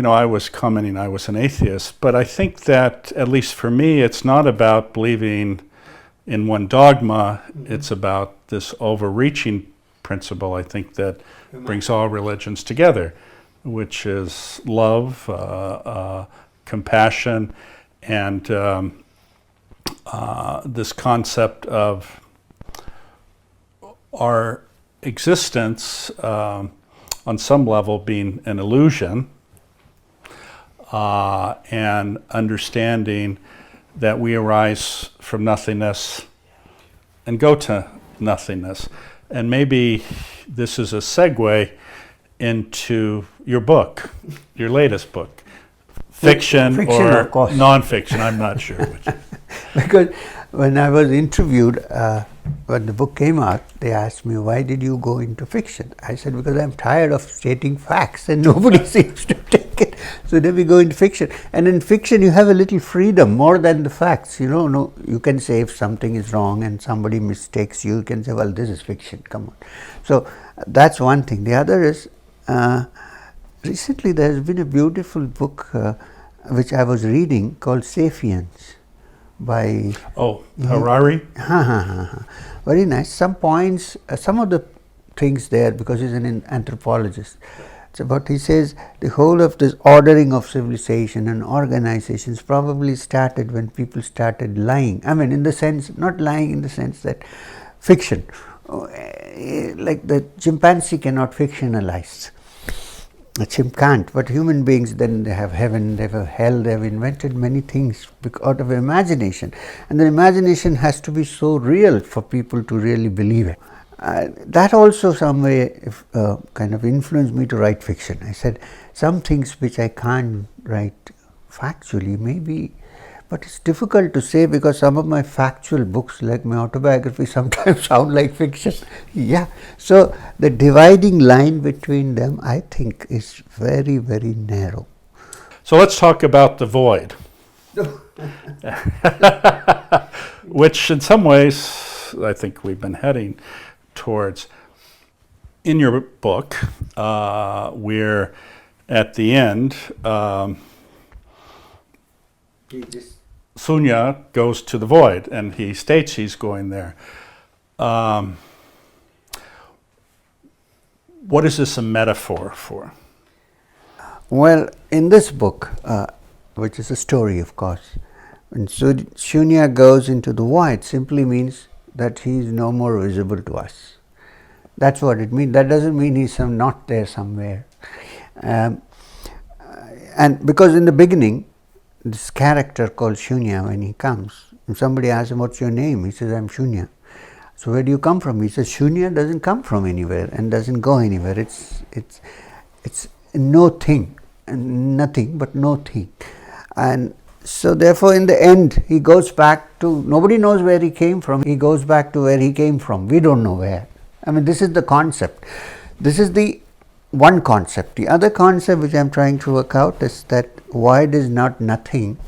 I was commenting I was an atheist, but I think that, at least for me, it's not about believing in one dogma. It's about this overreaching principle, I think, that brings all religions together, which is love, compassion, and this concept of our existence on some level being an illusion, and understanding that we arise from nothingness and go to nothingness. And maybe this is a segue into your book, your latest book. Fiction or non-fiction, I'm not sure. Because when I was interviewed, when the book came out, they asked me, why did you go into fiction? I said, because I'm tired of stating facts and nobody seems to take it. So then we go into fiction. And in fiction, you have a little freedom more than the facts. No, you can say if something is wrong and somebody mistakes you, you can say, well, this is fiction, come on. So that's one thing. The other is, recently there has been a beautiful book which I was reading called Sapiens by Harari. Very nice. Some points, some of the things there, because he's an anthropologist. It's about, he says, the whole of this ordering of civilization and organizations probably started when people started lying. I mean, in the sense, not lying in the sense that fiction, like the chimpanzee cannot fictionalize. A chimp can't, but human beings, then they have heaven, they have hell, they have invented many things out of imagination. And the imagination has to be so real for people to really believe it. That also some way kind of influenced me to write fiction. I said, some things which I can't write factually, maybe, but it's difficult to say because some of my factual books, like my autobiography, sometimes sound like fiction. Yeah. So the dividing line between them, I think, is very, very narrow. So let's talk about the void, which in some ways I think we've been heading towards. In your book, we're at the end. Shunya goes to the void, and he states he's going there. What is this a metaphor for? Well, in this book, which is a story, of course, when Shunya goes into the void, simply means that he is no more visible to us. That's what it means. That doesn't mean he's not there somewhere. And because in the beginning, this character called Shunya, when he comes, and somebody asks him, what's your name? He says, I'm Shunya. So where do you come from? He says, Shunya doesn't come from anywhere and doesn't go anywhere. It's no thing, and nothing but no thing. And so therefore in the end, he goes back to, nobody knows where he came from. He goes back to where he came from. We don't know where. I mean, this is the concept. This is the one concept. The other concept which I am trying to work out is that void is not nothing,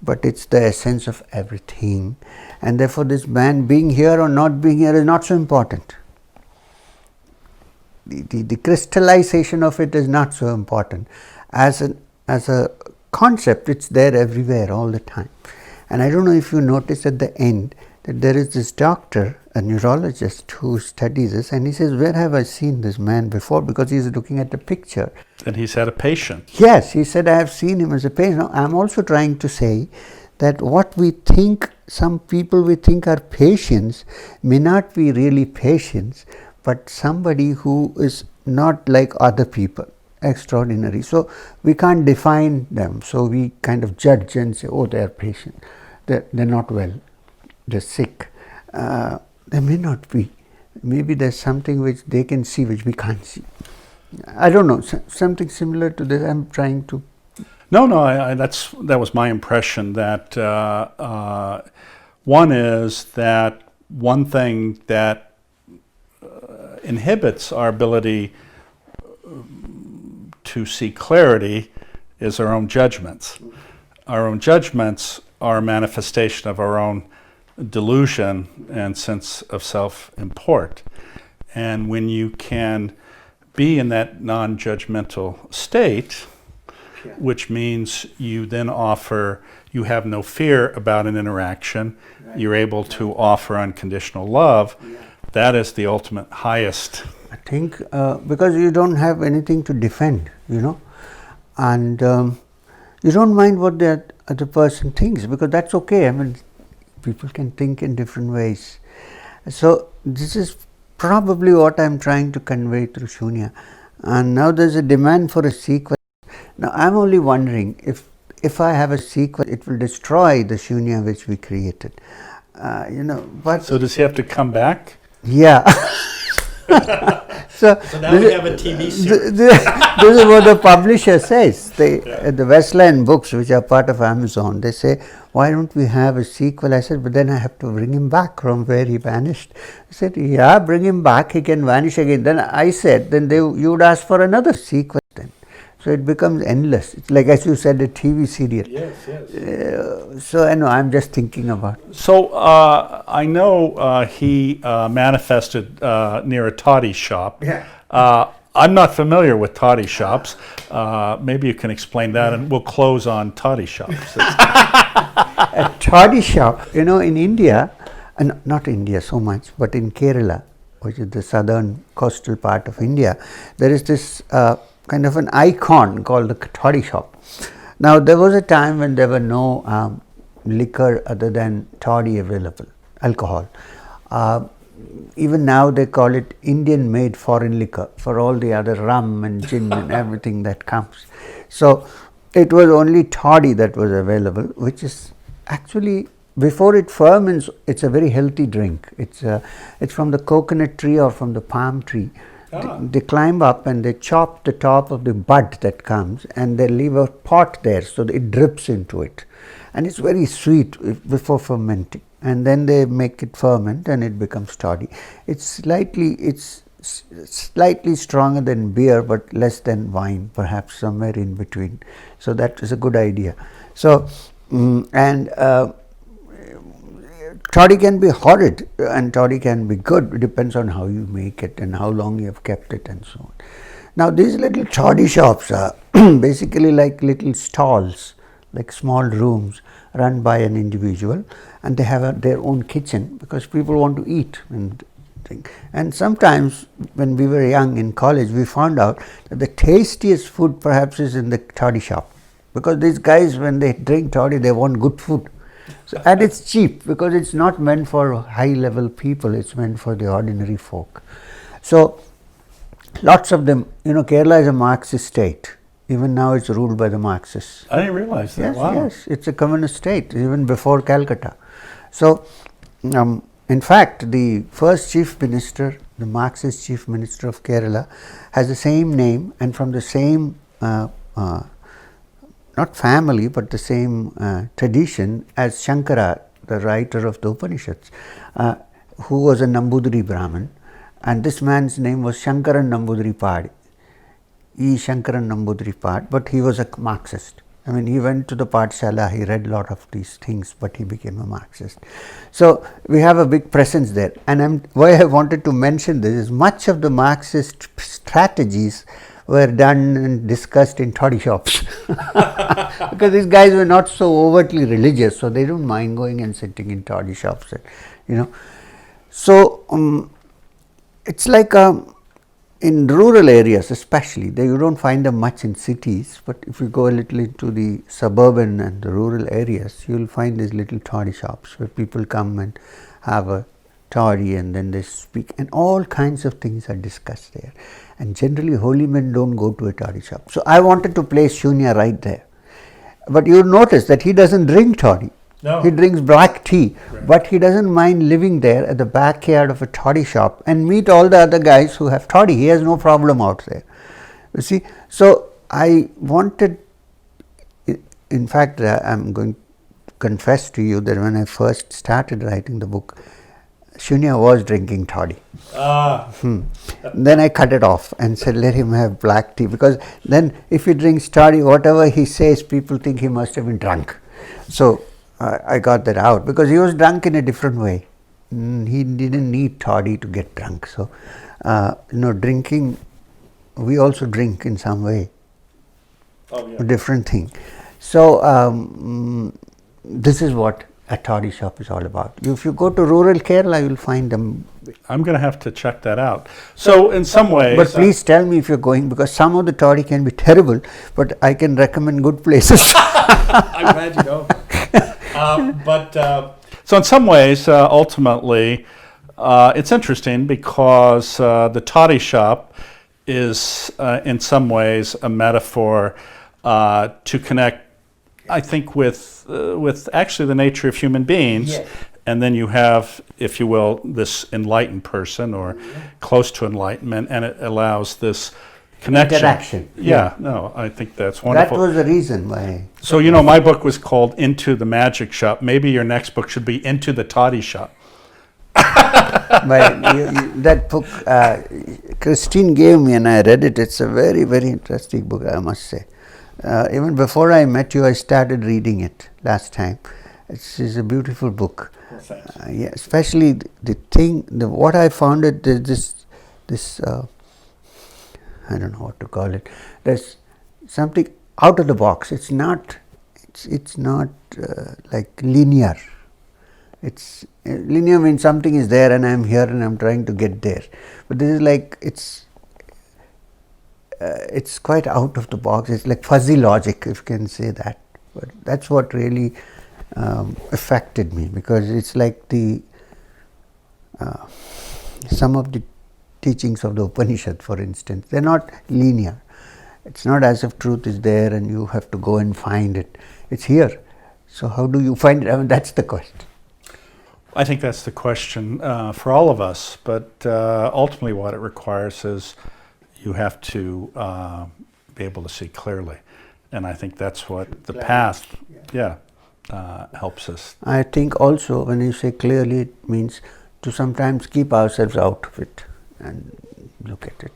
but it's the essence of everything. And therefore this man being here or not being here is not so important. The crystallization of it is not so important. As a concept, it's there everywhere all the time. And I don't know if you notice at the end that there is this doctor, a neurologist who studies this, and he says, where have I seen this man before? Because he's looking at the picture. And he's had a patient. Yes, he said, I have seen him as a patient. Now, I'm also trying to say that what we think, some people we think are patients, may not be really patients, but somebody who is not like other people, extraordinary. So we can't define them. So we kind of judge and say, oh, they are patients. They're not well. They're sick. They may not be. Maybe there's something which they can see which we can't see. I don't know, something similar to this. I'm trying to. No, that was my impression. That one is that one thing that inhibits our ability to see clarity is our own judgments. Our own judgments are a manifestation of our own delusion and sense of self-import. And when you can be in that non-judgmental state, which means you then offer, you have no fear about an interaction. Right. You're able to offer unconditional love. Yeah. That is the ultimate highest. I think because you don't have anything to defend, and you don't mind what the other person thinks, because that's okay. I mean, people can think in different ways. So this is probably what I'm trying to convey through Shunya. And now there's a demand for a sequel. Now I'm only wondering if I have a sequel, it will destroy the Shunya which we created. But so does he have to come back? Yeah. So now we have a TV series. This is what the publisher says. The Westland books, which are part of Amazon, they say, why don't we have a sequel? I said, but then I have to bring him back from where he vanished. He said, yeah, bring him back, he can vanish again. Then I said, then you would ask for another sequel then. So it becomes endless. It's like, as you said, a TV serial. Yes. So I know, I'm just thinking about. So I know he manifested near a toddy shop. Yeah. I'm not familiar with toddy shops. Maybe you can explain that, and we'll close on toddy shops. A toddy shop, in India, and not India so much, but in Kerala, which is the southern coastal part of India, there is this kind of an icon called the toddy shop. Now, there was a time when there were no liquor other than toddy available, alcohol. Even now they call it Indian made foreign liquor for all the other rum and gin and everything that comes. So it was only toddy that was available, which is actually, before it ferments, it's a very healthy drink. It's from the coconut tree or from the palm tree. They climb up and they chop the top of the bud that comes, and they leave a pot there so that it drips into it, and it's very sweet before fermenting, and then they make it ferment and it becomes toddy. It's slightly stronger than beer but less than wine, perhaps somewhere in between. So that is a good idea. So toddy can be horrid and toddy can be good. It depends on how you make it and how long you have kept it and so on. Now these little toddy shops are basically like little stalls, like small rooms run by an individual, and they have their own kitchen because people want to eat and think. And sometimes when we were young in college, we found out that the tastiest food perhaps is in the toddy shop, because these guys, when they drink toddy, they want good food. So, and it's cheap because it's not meant for high level people, it's meant for the ordinary folk. So lots of them, Kerala is a Marxist state. Even now it's ruled by the Marxists. I didn't realize that. Yes, wow. Yes, it's a communist state, even before Calcutta. So in fact, the first chief minister, the Marxist chief minister of Kerala, has the same name and from the same not family, but the same tradition as Shankara, the writer of the Upanishads, who was a Nambudiri Brahmin, and this man's name was Shankaran Nambudiri Pad, E. Shankaran Nambudiri Pad, but he was a Marxist. I mean, he went to the Pathshala, he read a lot of these things, but he became a Marxist. So we have a big presence there, and why I wanted to mention this is much of the Marxist strategies were done and discussed in toddy shops because these guys were not so overtly religious, so they don't mind going and sitting in toddy shops, So it's like in rural areas especially, you don't find them much in cities, but if you go a little into the suburban and the rural areas, you will find these little toddy shops where people come and have a toddy and then they speak, and all kinds of things are discussed there. And generally holy men don't go to a toddy shop. So I wanted to place Shunya right there. But you notice that he doesn't drink toddy. No. He drinks black tea, right. But he doesn't mind living there at the backyard of a toddy shop and meet all the other guys who have toddy. He has no problem out there. You see, so I wanted, in fact, I'm going to confess to you that when I first started writing the book, Shunya was drinking toddy. Then I cut it off and said, let him have black tea, because then if he drinks toddy, whatever he says, people think he must have been drunk. So I got that out, because he was drunk in a different way. He didn't need toddy to get drunk. So, drinking, we also drink in some way. a different thing. So this is what a toddy shop is all about. If you go to rural Kerala, you will find them. I'm going to have to check that out. So in some ways... But please tell me if you're going, because some of the toddy can be terrible, but I can recommend good places. I'm glad you know. So in some ways, ultimately, it's interesting because the toddy shop is in some ways a metaphor to connect, I think, with actually the nature of human beings. Yes. And then you have, if you will, this enlightened person or close to enlightenment, and it allows this connection. Interaction. Yeah, no, I think that's wonderful. That was the reason why. So, you know, my book was called Into the Magic Shop. Maybe your next book should be Into the Toddy Shop. But that book, Christine gave me and I read it. It's a very, very interesting book, I must say. Even before I met you, I started reading it last time. It's a beautiful book. Well, thanks. Yeah, especially what I found it, this I don't know what to call it. There's something out of the box. It's not like linear. It's linear means something is there and I'm here and I'm trying to get there. But this is like it's quite out of the box. It's like fuzzy logic, if you can say that. But that's what really affected me, because it's like some of the teachings of the Upanishad, for instance, they're not linear. It's not as if truth is there and you have to go and find it. It's here. So how do you find it? I mean, that's the question. I think that's the question for all of us, but ultimately what it requires is you have to be able to see clearly. And I think that's what the path, helps us. I think also when you say clearly, it means to sometimes keep ourselves out of it and look at it.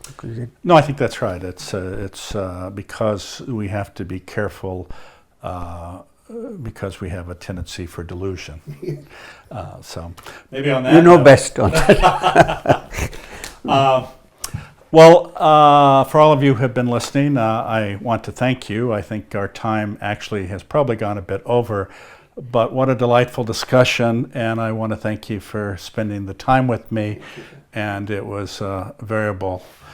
No, I think that's right. It's because we have to be careful because we have a tendency for delusion. So maybe on that you know note, best on that. For all of you who have been listening, I want to thank you. I think our time actually has probably gone a bit over, but what a delightful discussion, and I want to thank you for spending the time with me, and it was very enjoyable.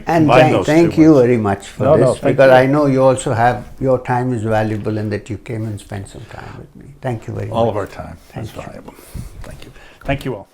And thank you very much for this, because I know you also your time is valuable and that you came and spent some time with me. Thank you very much. All of our time is valuable. Thank you. Thank you all.